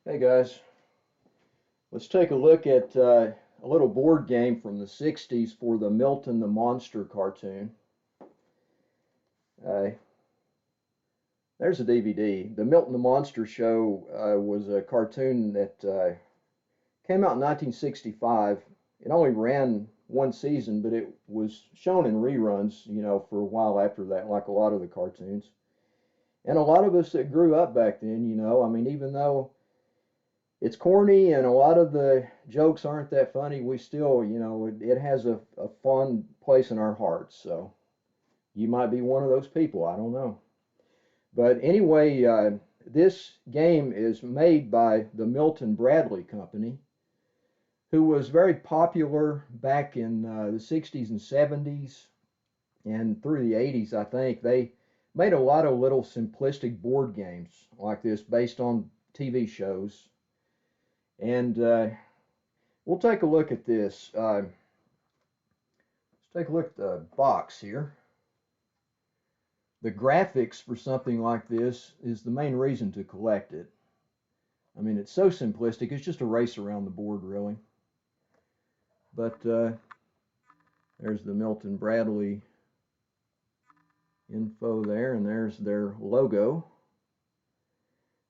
Hey guys, let's take a look at a little board game from the 60s for the Milton the Monster cartoon. Uh, there's a DVD. The Milton the Monster Show was a cartoon that came out in 1965. It only ran one season, but it was shown in reruns, for a while after that, like a lot of the cartoons. And a lot of us that grew up back then, even though it's corny and a lot of the jokes aren't that funny, we still, it has a fun place in our hearts. So you might be one of those people. I don't know. But anyway, this game is made by the Milton Bradley Company, who was very popular back in the 60s and 70s and through the 80s, I think. They made a lot of little simplistic board games like this based on TV shows. And we'll take a look at this. Let's take a look at the box here. The graphics for something like this is the main reason to collect it. I mean, it's so simplistic. It's just a race around the board, really. But there's the Milton Bradley info there, and there's their logo.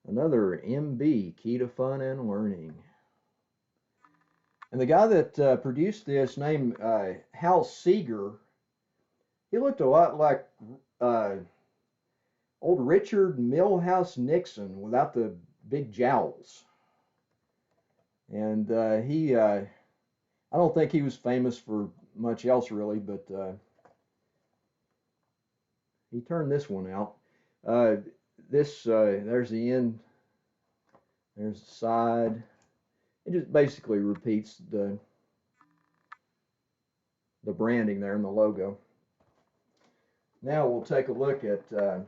Another MB, Key to Fun and Learning. And the guy that produced this, named Hal Seeger, he looked a lot like old Richard Milhouse Nixon without the big jowls. And I don't think he was famous for much else really, but he turned this one out. There's the end, there's the side. It just basically repeats the branding there and the logo. Now we'll take a look at the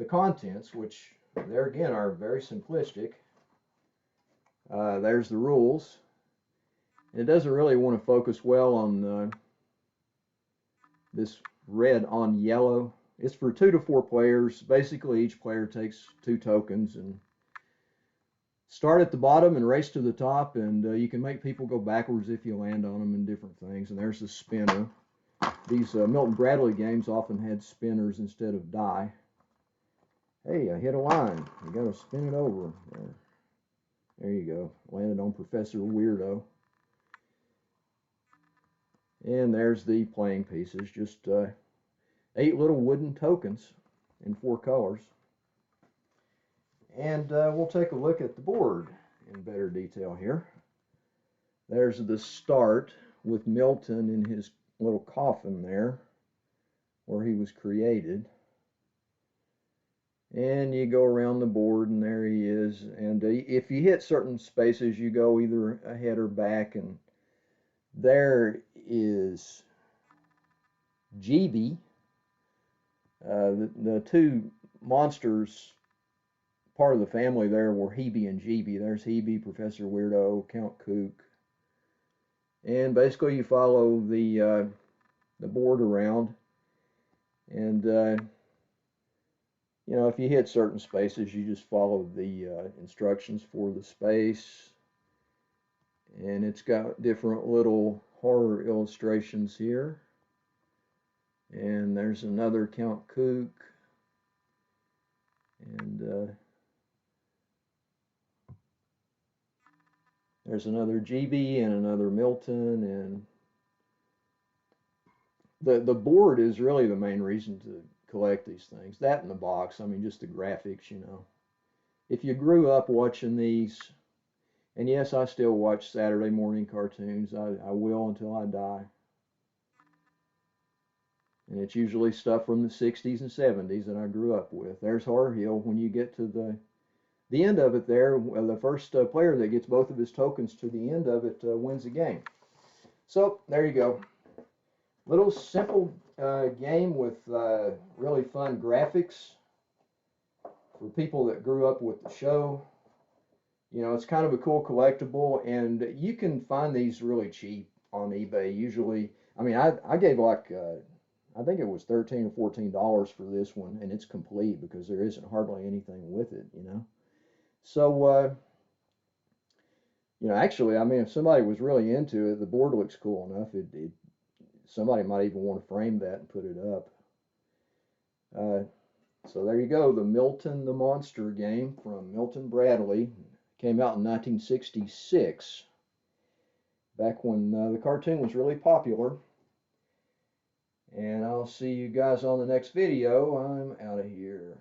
contents, which there again are very simplistic. There's the rules. It doesn't really want to focus well on this red on yellow. It's for 2 to 4 players. Basically, each player takes 2 tokens and start at the bottom and race to the top, and you can make people go backwards if you land on them and different things. And there's the spinner. These Milton Bradley games often had spinners instead of die. Hey, I hit a line. You got to spin it over. There you go. Landed on Professor Weirdo. And there's the playing pieces. Just 8 little wooden tokens in 4 colors. And we'll take a look at the board in better detail here. There's the start with Milton in his little coffin there where he was created. And you go around the board and there he is. And if you hit certain spaces, you go either ahead or back. And there is GB. The 2 monsters, part of the family there, were Hebe and GB. There's Hebe, Professor Weirdo, Count Kook. And basically you follow the board around. And if you hit certain spaces, you just follow the instructions for the space. And it's got different little horror illustrations here. And there's another Count Kook. And there's another GB and another Milton. And the board is really the main reason to collect these things. That and the box, I mean, just the graphics, If you grew up watching these, and yes, I still watch Saturday morning cartoons. I will until I die. And it's usually stuff from the 60s and 70s that I grew up with. There's Horror Hill. When you get to the end of it there, the first player that gets both of his tokens to the end of it wins the game. So, there you go. Little simple game with really fun graphics for people that grew up with the show. It's kind of a cool collectible, and you can find these really cheap on eBay. Usually, I mean, I gave like I think it was $13 or $14 for this one, and it's complete because there isn't hardly anything with it, you know. So, you know, actually, I mean, if somebody was really into it, the board looks cool enough. Somebody might even want to frame that and put it up. So there you go, the Milton the Monster game from Milton Bradley. Came out in 1966, back when the cartoon was really popular. And I'll see you guys on the next video. I'm out of here.